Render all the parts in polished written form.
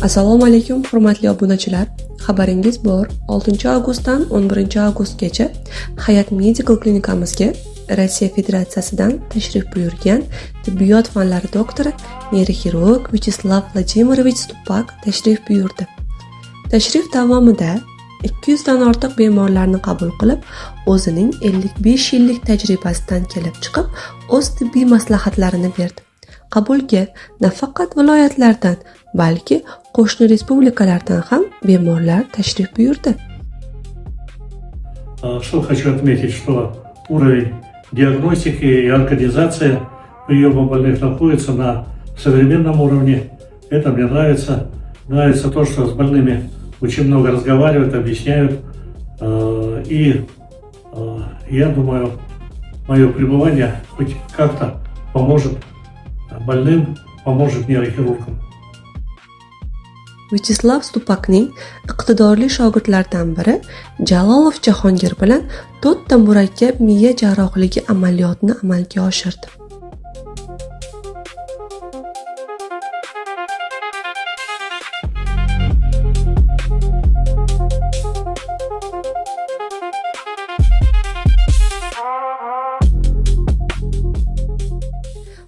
Assalomu alaykum hurmatli obunachilar. Xabaringiz bor, 6 avgustdan 11 avgustgacha Hayat Medical klinikamizga Rossiya Federatsiyasidan tashrif buyurgan tibbiyot fanlari doktori, neyroxirurg Vyacheslav Vladimirovich Stupak tashrif buyurdi. Tashrif davomida 200 dan ortiq bemorlarni qabul qilib, o'zining 55 yillik tajribasidan kelib chiqib, o'z tibbiy maslahatlarini berdi. Qabulga nafaqat viloyatlardan, balki qo'shni respublikalardan ham bemorlar tashrif buyurdi. Что хочу отметить, что уровень диагностики и организация приема больных находится на современном уровне. Это мне нравится. Нравится то, что с больными очень много разговаривают, объясняют. И я думаю, мое пребывание хоть как-то поможет больным, поможет нейрохирургам. Vyacheslav Stupakning iqtidorli shogirdlaridan biri Jalolov Jahongir bilan 4 ta murakkab miya jarrohligi amaliyotini amalga oshirdi.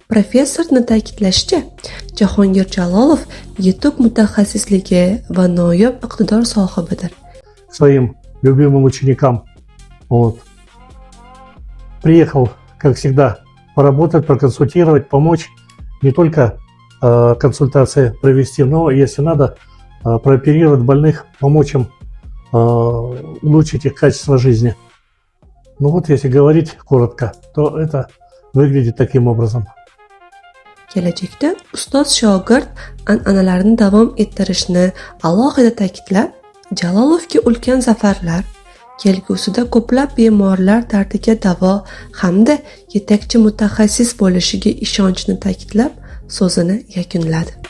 Professorning ta'kidlashicha, Jahongir Jalolov yetuk mutaxassisligi va noyob iqtidor sohibidir. Своим любимым ученикам. Приехал, как всегда, поработать, проконсультировать, помочь. Не только консультации провести, но, если надо, прооперировать больных, помочь им улучшить их качество жизни. Ну вот, если говорить коротко, то это выглядит таким образом. Kelajakda ustoz shogird an'analarni davom ettirishni alohida ta'kidlab, Jalolovga ulkan zafarlar, kelgusida ko'plab bemorlar dardiga davo hamda yetakchi mutaxassis bo'lishiga ishonchni ta'kidlab, so'zini yakunladi.